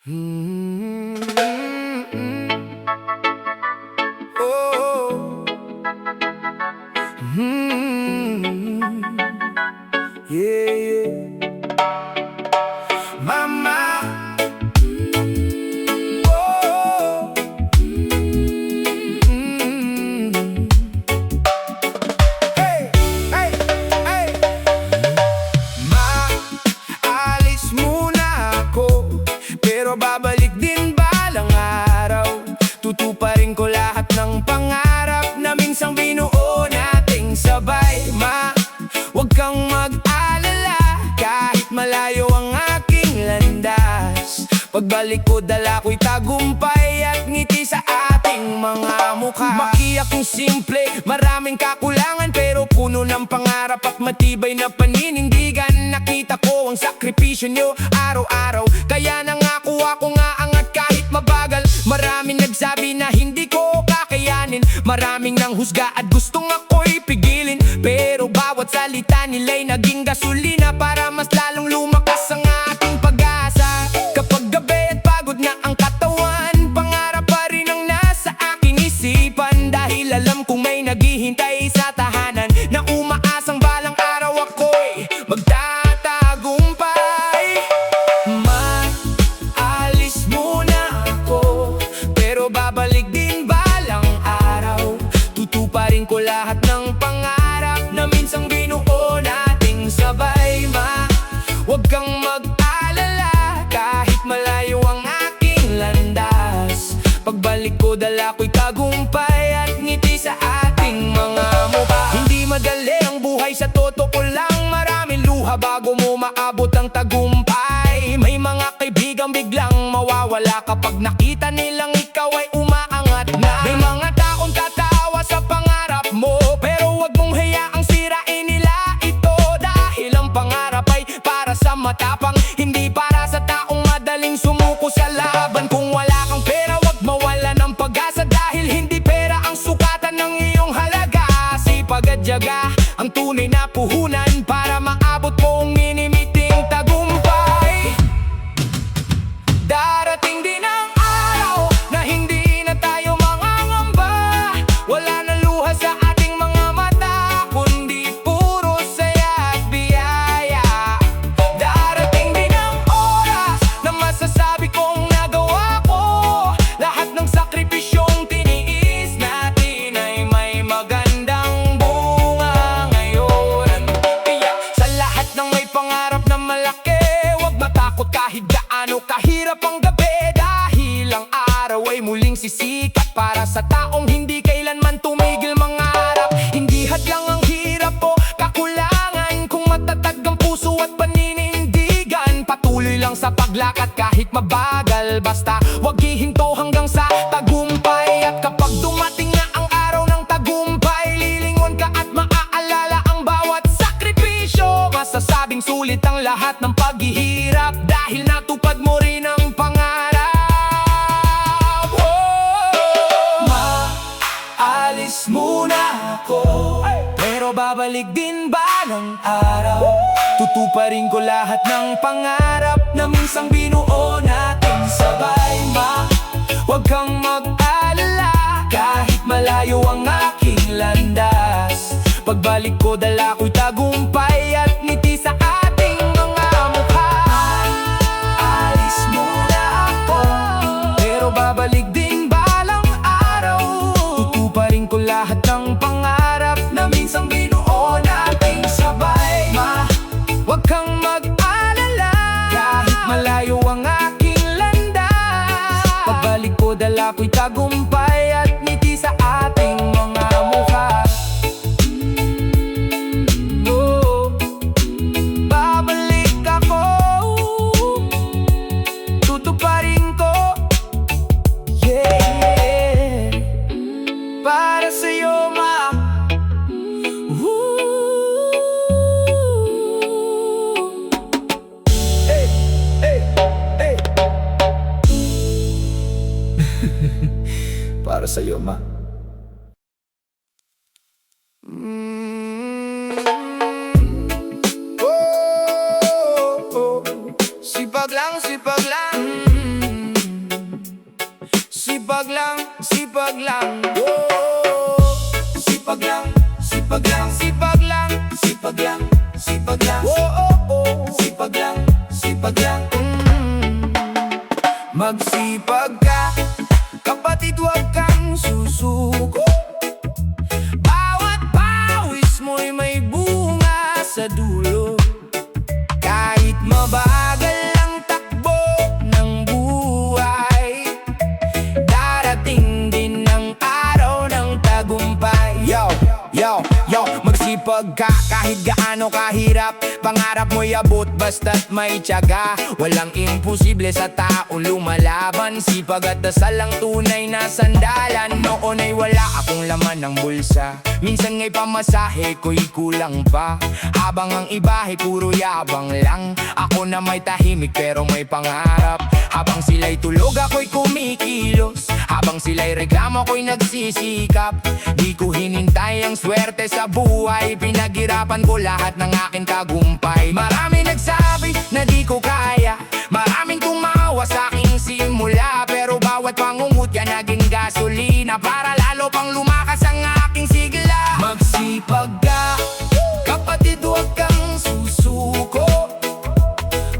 Mm, oh, mm, yeah, yeah. Mama, oh, mm, hey, hey, hey. Maalis muna ako, pero babalik din balang araw. Tutuparin ko lahat ng pangarap na minsang binuo nating sabay. Huwag kang mag-alala, kahit malayo ang aking landas. Pagbalik ko dala ko'y tagumpay at ngiti sa ating mga mukha. Umakiyak kong simple, maraming kakulangan, pero puno ng pangarap at matibay na paninindigan. Nakita ko ang sakripisyo nyo araw-araw, kaya nangako ako nga angat kahit mabagal. Maraming nagsabi na hindi ko kakayanin, maraming nang husga at gustong ako'y pigilin. Pero bawat salita nila'y naging gasolina para mas lalong lumakas ang ating pag-asa. Kapag gabi at pagod na ang katawan, pangarap pa rin ang nasa aking isipan. Dahil alam kong may naghihintay sa tahanan na umaasang balang araw ako'y magtatagumpay. Maalis muna ako, pero babalik din balang araw. Tutuparin ko lahat ng pangarap na minsang binuo nating sabay. Huwag kang mag-alala, kahit malayo ang aking landas. Pagbalik ko dala ko'y tagumpay at ngiti sa ating mga mukha. Hindi madali ang buhay, sa totoo lang maraming luha bago mo maabot ang tagumpay. May mga kaibigang biglang mawawala kapag nakita nilang ikaw ay umaangat na. May mga taong tatawa sa pangarap mo, pero huwag mong hayaang sirain nila ito. Dahil ang pangarap ay para sa matapang, hindi para sa taong madaling sumuko sa laban. Kung wala kang pera, huwag mawala ng pag-asa, dahil hindi pera ang sukatan ng iyong halaga. Sipag at tiyaga ang tunay na puhunan para maabot mo ang minimiting tagumpay. Darating din ang araw na hindi na tayo mangangamba. Wala na luha sa ating mga mata, kundi puro saya at biyaya. Darating din ang oras na masasabi kong nagawa ko lahat ng sakripisyong tiniis natin ay may magandang bunga ngayon. Kaya sa lahat ng may pangarap na malaki, huwag matakot kahit gaano kahirap ang gabi. Dahil ang araw ay muling sisikat para sa taong hindi kailanman tumigil mangarap. Hindi hadlang ang hirap o kakulangan kung matatag ang puso at paninindigan. Patuloy lang sa paglakad kahit mabagal, basta huwag hihinto hanggang sa tagumpay. At kapag dumating na ang araw ng tagumpay, lilingon ka at maaalala ang bawat sakripisyo. Masasabing sulit ang lahat ng paghihirap dahil natupad mo rin ang pangarap. Maalis muna ako, pero babalik din balang araw. Tutuparin ko lahat ng pangarap na minsang binuo nating sabay. Huwag kang mag-alala, kahit malayo ang aking landas. Pagbalik ko dala ko'y tagumpay at ngiti sa ating mga mukha. Alis muna ako, pero babalik din balang araw. Tutuparin ko lahat ng pangarap na minsang binuo nating sabay. Huwag kang mag-alala, kahit malayo ang aking landas. Pagbalik ko dala ko'y tagumpay at ngiti sa ating mga mukha. Babalik ako, tutuparin ko, yeah, para sa'yo, ma. Hey, hey, hey. Para sa'yo, ma. Sipag lang, sipag lang. lang. Oh, sipag lang, sipag lang, sipag lang, sipag lang, sipag lang. Oh, oh, oh, sipag lang, sipag lang. Magsipag ka, kapatid, huwag kang susuko. Bawat pawis mo'y may bunga sa dulo. Kahit mabagal ang takbo ng buhay, darating din ang araw ng tagumpay. Yo, yo, yo, magsipag ka kahit gaano kahirap. Pangarap mo'y abot basta't may tiyaga. Walang imposible sa taong lumalaban. Sipag at dasal ang tunay na sandalan. Noon ay wala akong laman ng bulsa. Minsan nga'y pamasahe ko'y kulang pa. Habang ang ibahe puro yabang lang. Ako na may tahimik pero may pangarap. Habang sila'y tulog ako'y kumikilos. Habang sila'y reklamo ko'y nagsisikap. Di ko hinintay ang swerte sa buhay. Pinaghirapan ko lahat ng aking tagumpay. Marami nagsabi na di ko kaya. Maraming tumawa sa aking simula. Pero bawat pangungutya naging gasolina para lalo pang lumakas ang aking sigla. Magsipag ka, kapatid, huwag kang susuko.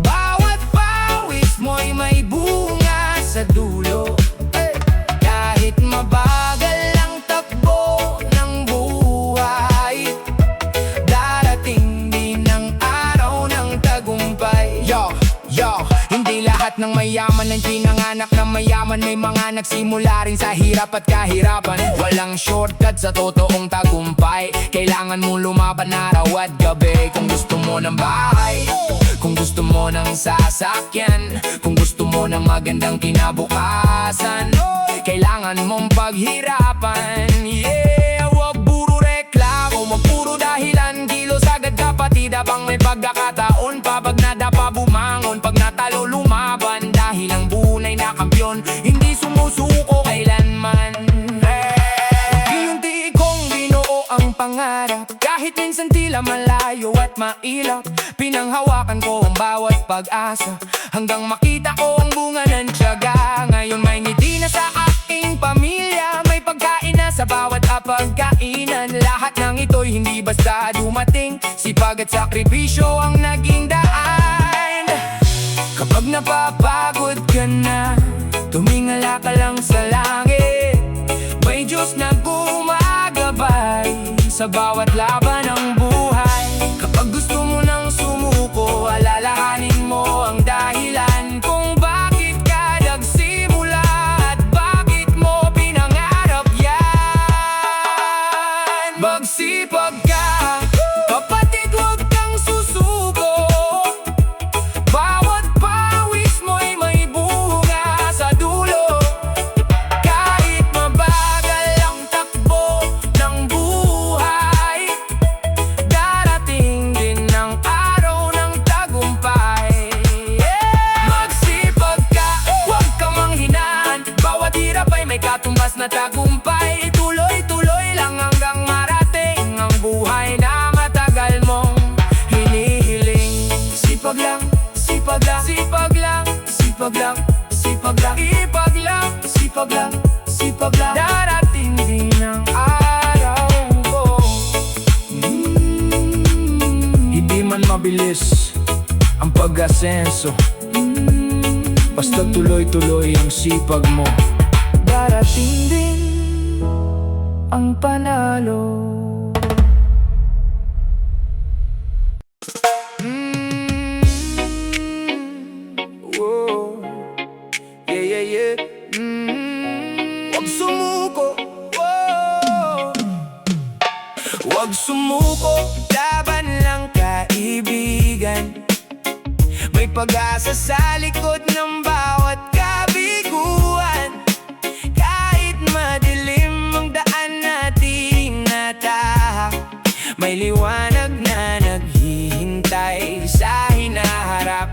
Bawat pawis mo'y may bunga sa dulo. Kahit mabagal ang takbo ng buhay, darating din ang araw ng tagumpay. Yo, yo, hindi lahat ng mayaman ang pinanganak na mayaman. May mga nagsimula rin sa hirap at kahirapan. Walang shortcut sa totoong tagumpay. Kailangan mo lumaban araw at gabi. Kung gusto mo ng bahay, kung gusto mo ng sasakyan, kung gusto mo ng magandang kinabukasan, kailangan mong paghirapan. Yeah, wag puro reklamo, wag puro dahilan. Kilos agad kapatid habang may pagkakataon pa. Pag nadapa bumangon, pag natalo lumaban. Dahil ang bunay na kampiyon, hindi sumusuko kailanman. Unti-unti kong binuo ang pangarap. Kahit minsan tila malayo at mailap, pinanghawakan ko ang bawat pag-asa. Hanggang makita ko ang bunga ng tiyaga. Ngayon may ngiti na sa aking pamilya. May pagkain na sa bawat pagkainan. Lahat ng ito'y hindi basta dumating. Sipag at sakripisyo ang naging daan. Kapag napapagod ka na, tumingala ka lang sa langit. May Diyos na gumagabay sa bawat laban ng buhay. Kapag gusto mo nang sumuko, alalahanin mo ang dahilan kung bakit ka nagsimula at bakit mo pinangarap yan. Magsipag ka, kapatid, huwag kang susuko. Bawat pawis mo'y may bunga sa dulo. Kahit mabagal ang takbo ng buhay, darating din ang araw ng tagumpay. Magsipag ka, huwag kang manghinaan. Bawat hirap ay may katumbas na tagumpay. Tuloy-tuloy lang hanggang marating ang buhay na matagal mong hinihiling. Sipag lang, sipag lang, sipag lang, sipag lang, sipag lang, ipag lang, sipag lang, sipag lang. Darating din ang araw ko. Hindi man mabilis ang pag-asenso, basta tuloy-tuloy ang sipag mo. Darating din ang panalo. Whoa. Yeah, yeah, yeah. Wag sumuko. Whoa. Wag sumuko, laban lang kaibigan. May pag-asa sa likod ng bawat kabiguan. Kahit madilim ang daan nating natahak, may liwanag na naghihintay sa hinaharap.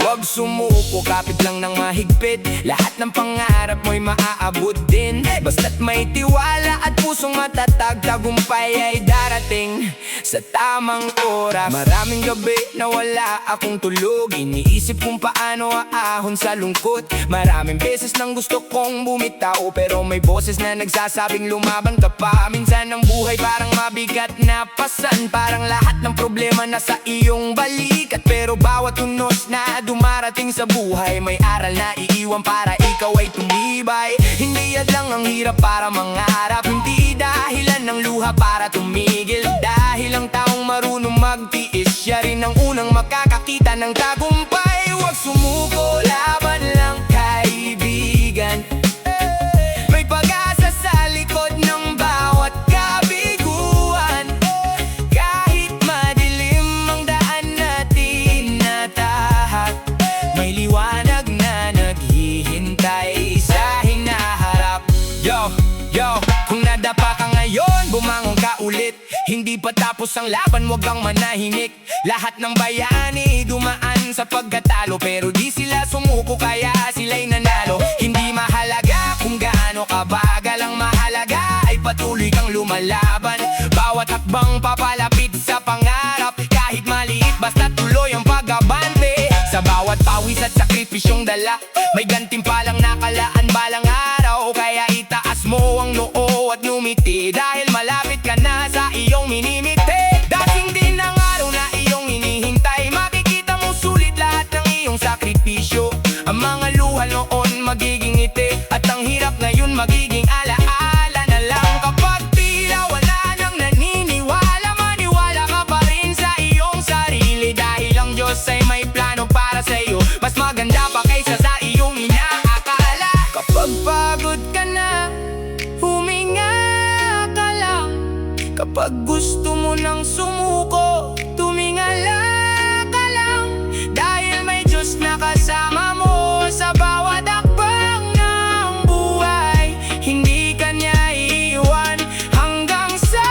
Huwag sumuko, kapit lang ng mahigpit. Lahat ng pangarap mo'y maaabot din. Basta't may tiwala at pusong matatag, tagumpay ay darating sa tamang oras. Maraming gabi na wala akong tulog, iniisip kung paano aahon sa lungkot. Maraming beses nang gusto kong bumitaw, pero may boses na nagsasabing lumaban ka pa. Minsan ang buhay parang mabigat na pasan, parang lahat ng problema nasa iyong balikat. Pero bawat unos na dumarating sa buhay, may aral na iiwan para ikaw ay tumibay. Hindi yan lang ang hirap para mangarap, hindi dahilan ng luha para tumigil. Dahil ang taong marunong magtiis, siya rin ang unang makakakita ng tagumpay. Huwag sumuko, laban lang kaibigan. May pag-asa sa likod ng bawat kabiguan. Kahit madilim ang daan natin natahak, may liwanag na naghihintay sa hinaharap. Yo, kung nadapa ka ngayon, bumangon ka ulit. Hindi pa tapos ang laban, wag kang manahimik. Lahat ng bayani dumaan sa pagkatalo, pero di sila sumuko kaya sila'y nanalo. Hindi mahalaga kung gaano kabagal, ang mahalaga ay patuloy kang lumalaban. Bawat hakbang papalapit sa pangarap, kahit maliit basta tuloy ang pag-abante. Sa bawat pawis at sakripisyong dala, may gantimpalang nakalaan balang araw. Kaya itaas mo ang noo at ngumiti, dahil malapit ka na sa iyong minimiti. Dating din ang araw na iyong hinihintay, makikita mo sulit lahat ng iyong sakripisyo. Ang mga luha noon magiging ngiti, at ang hirap ngayon magiging alaala na lang. Kapag tila wala nang naniniwala, maniwala ka pa rin sa iyong sarili, dahil ang Diyos ay may plano para sa iyo, mas maganda pa kaysa sa iyong inaakala. Kapag pagod ka na, huminga ka lang. Kapag gusto mo nang sumuko, tumingala ka lang. Dahil may Diyos na kasama mo sa bawat hakbang ng buhay. Hindi ka niya iiwan hanggang sa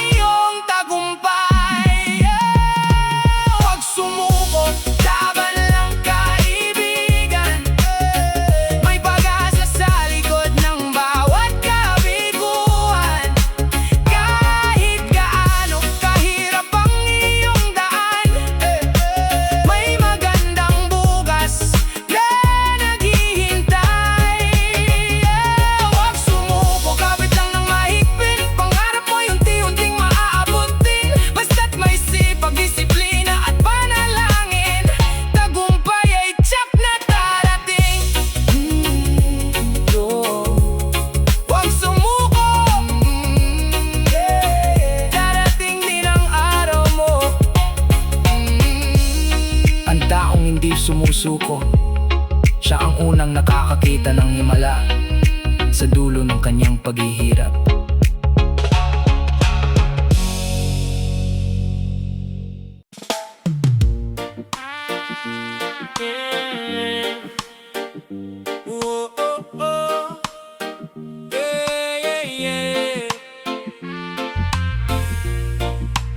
iyong tagumpay. Huwag sumuko, laban lang kaibigan. May pag-asa sa likod ng bawat kabiguan. Kahit gaano kahirap ang iyong daan, may magandang bukas na naghihintay. Huwag sumuko, kapit lang ng mahigpit. Pangarap mo'y unti-unting maaabot din. Basta't may sipag, disiplina at panalangin, tagumpay ay tiyak na darating. Huwag sumuko, darating din ang araw mo. Ang taong hindi sumusuko, siya ang unang nakakakita ng himala sa dulo ng kanyang paghihirap.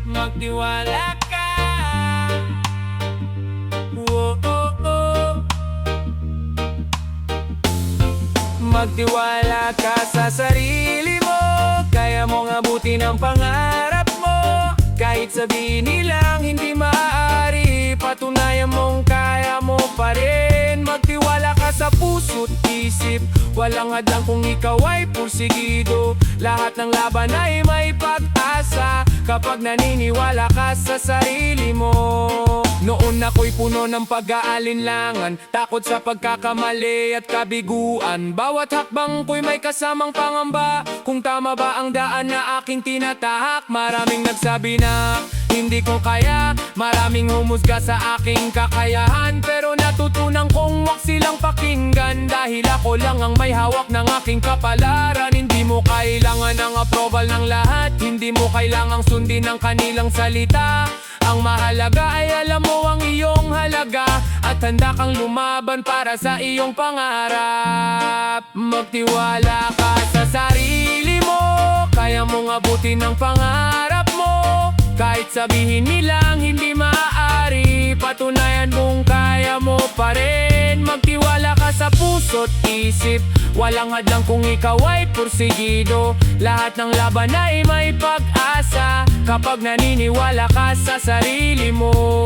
Magtiwala ka. Magtiwala ka sa sarili mo, kaya mong abutin ang pangarap mo. Kahit sabihin nilang hindi maaari, patunayan mong kaya mo pa rin. Magtiwala ka sa puso't isip, walang hadlang kung ikaw ay pursigido. Lahat ng laban ay may pag-asa kapag naniniwala ka sa sarili mo. Noon ako'y puno ng pag-aalinlangan, takot sa pagkakamali at kabiguan. Bawat hakbang ko'y may kasamang pangamba, kung tama ba ang daan na aking tinatahak. Maraming nagsabi na hindi ko kaya, maraming humusga sa aking kakayahan, pero natutunan kong wag silang pakinggan, dahil ako lang ang may hawak ng aking kapalaran. Hindi mo kailangan ng approval ng lahat, hindi mo kailangang sundin ang kanilang salita. Ang mahalaga ay alam mo ang iyong halaga, at handa kang lumaban para sa iyong pangarap. Magtiwala ka sa sarili mo, kaya mong abutin ang pangarap mo. Kahit sabihin nilang hindi maaari, patunayan kung kaya mo pa rin. Magtiwala ka sa puso't isip, walang hadlang kung ikaw ay pursigido. Lahat ng laban ay may pag-asa kapag naniniwala ka sa sarili mo.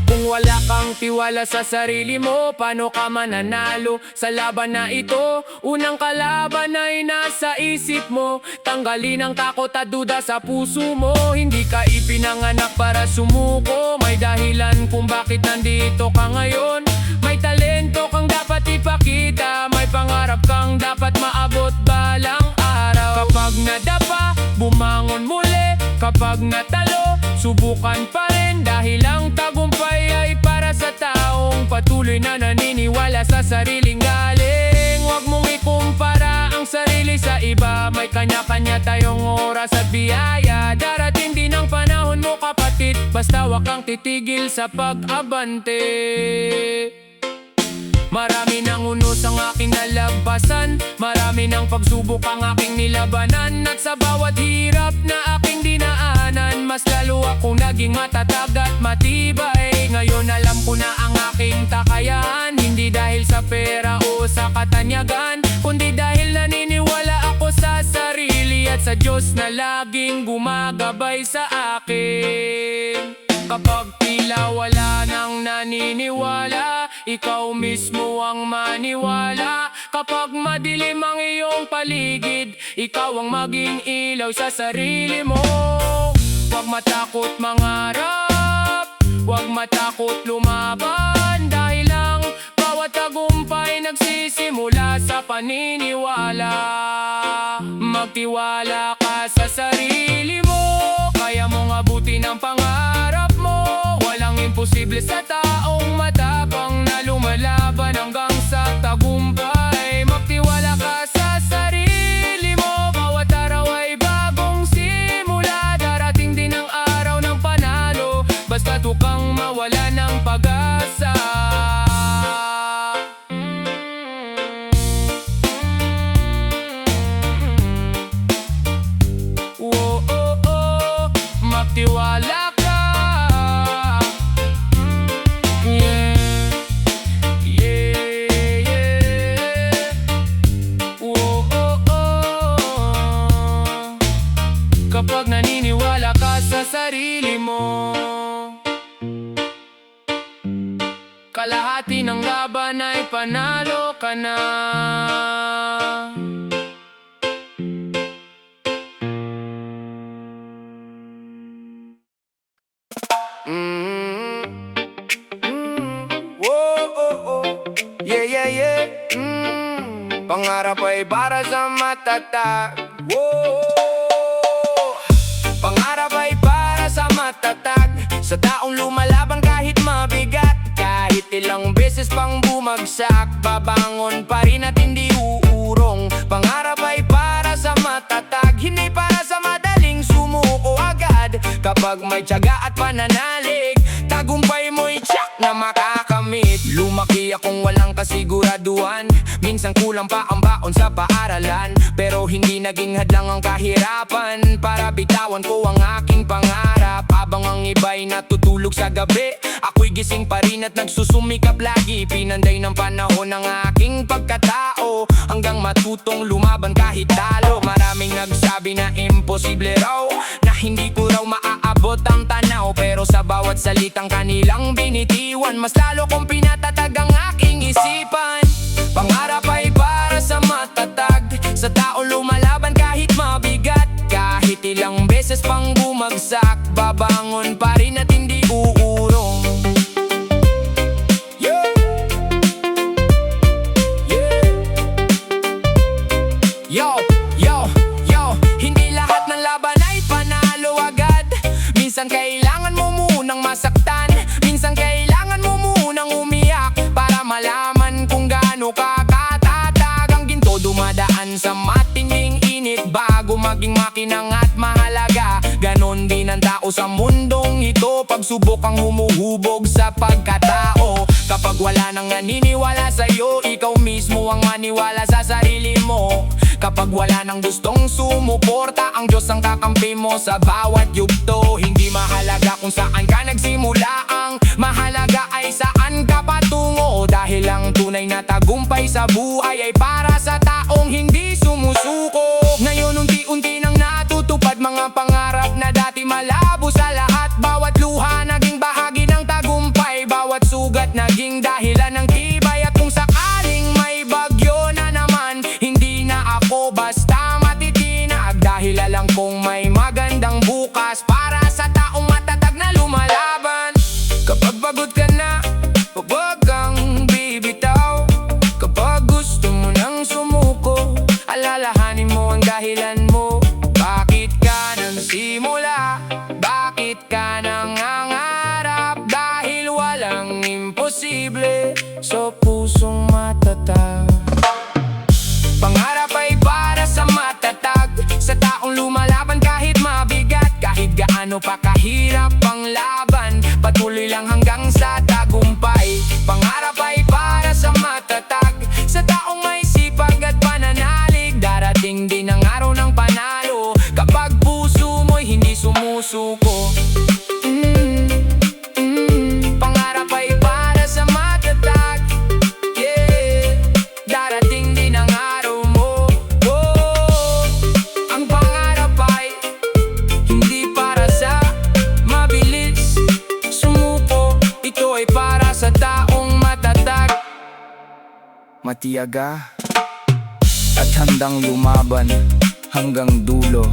Kung wala kang tiwala sa sarili mo, paano ka mananalo sa laban na ito? Unang kalaban ay nasa isip mo. Tanggalin ang takot at duda sa puso mo. Hindi ka ipinanganak para sumuko. May dahilan kung bakit nandito ka ngayon. May talento kang dapat ipakita. May pangarap kang dapat maabot balang araw. Kapag nadapa, bumangon muli. Kapag natalo, subukan pa rin. Dahil ang tagumpay ay para sa taong patuloy na naniniwala sa sariling galing. Huwag mong ikumpara ang sarili sa iba. May kanya-kanya tayong oras at biyaya. Darating din ang panahon mo, kapatid, basta wag kang titigil sa pag-abante. Marami nang unos ang aking nalagpasan, marami nang pagsubok ang aking nilabanan. At sa bawat hirap na aking dinaanan, mas lalo akong naging matatag at matibay. Ngayon alam ko na ang aking takayan, hindi dahil sa pera o sa katanyagan, kundi dahil naniniwala ako sa sarili at sa Diyos na laging gumagabay sa akin. Kapag tila wala nang naniniwala, ikaw mismo ang maniwala. Kapag madilim ang iyong paligid, ikaw ang maging ilaw sa sarili mo. Huwag matakot mangarap, huwag matakot lumaban. Dahil ang bawat tagumpay nagsisimula sa paniniwala. Magtiwala ka sa sarili mo, kaya mong abutin ang pangarap mo. Walang imposible sa taong matapang na lumalaban hanggang sa tagumpay. Magtiwala ka sa sarili mo, bawat araw ay bagong simula. Darating din ang araw ng panalo, basta't huwag kang mawala ng pag-asa. Magtiwala ka. Yeah. Yeah, yeah. Oh, oh, oh. Kapag naniniwala ka sa sarili mo, kalahati ng laban ay panalo ka na. Yeah, yeah, yeah. Pangarap ay para sa matatag. Pangarap ay para sa matatag, sa taong lumalaban kahit mabigat. Kahit ilang beses pang bumagsak, babangon pa rin at hindi uurong. Pangarap ay para sa matatag, hindi para sa madaling sumuko agad. Kapag may tiyaga at pananalig, tagumpay mo'y tiyak na makakamit. Lumaki akong walang kasiguraduhan, minsan kulang pa ang baon sa paaralan. Pero hindi naging hadlang ang kahirapan para bitawan ko ang aking pangarap. Habang ang iba'y natutulog sa gabi, ako'y gising pa rin at nagsusumikap lagi. Pinanday ng panahon ng aking pagkatao, hanggang matutong lumaban kahit talo. Maraming nagsabi na imposible raw, na hindi ko raw maaabot ang tanaw. Pero sa bawat salitang kanilang binitiwan, mas lalo kong pinatatag ang aking isipan. Pangarap ay para sa matatag, sa tao lumalaban kahit mabigat. Kahit ilang beses pang bumagsak, babangon pa rin at hindi uurong. Yeah. Yeah. Yo, yo, yo. Hindi lahat ng laban ay panalo agad. Minsan kailangan mo munang masaktan, minsan kailangan mo munang umiyak, para malaman kung gaano ka katatag. Ang ginto dumadaan sa matinding init bago maging makinang at mahalaga. Ganon din ang tao sa mundong ito, pagsubok ang humuhubog sa pagkatao. Kapag wala nang naniniwala sa'yo, ikaw mismo ang maniwala sa sarili mo. Kapag wala nang gustong sumuporta, ang Diyos ang kakampi mo sa bawat yugto. Hindi mahalaga kung saan ka nagsimula, ang Mahalaga ay saan ka patungo, dahil ang tunay na tagumpay sa buhay ay para sa taong hindi sumusuko. Ngayon unti-unti nang natutupad mga pangarap na dati malabo sa lahat. Bawat luha naging bahagi ng tagumpay, bawat sugat naging dahilan ng tibay. At kung sakaling may bagyo na naman, hindi na ako basta matitinag, dahil alam kong may magandang bukas para sa taong matatag na lumalaban. Kapag pagod ka na, huwag kang bibitaw. Kapag gusto mo nang sumuko, alalahanin mo ang dahilan mo. Bakit ka nagsimula? Bakit ka nangangarap? Dahil walang imposible sa pusong matatag. Pangarap ay para sa matatag, sa taong lumalaban kahit mabigat. Kahit gaano pa kahirap ang laban, patuloy lang hanggang sa tagumpay. Pangarap ay para sa matatag, sa taong may sipag at pananalig. Darating din ang araw ng panalo, kapag puso mo'y hindi sumusuko. Pangarap ay para sa matatag, yeah. Darating din ang araw mo, oh. Ang pangarap ay hindi para sa mabilis sumuko, ito ay para sa taong matatag, matiyaga at handang lumaban hanggang dulo.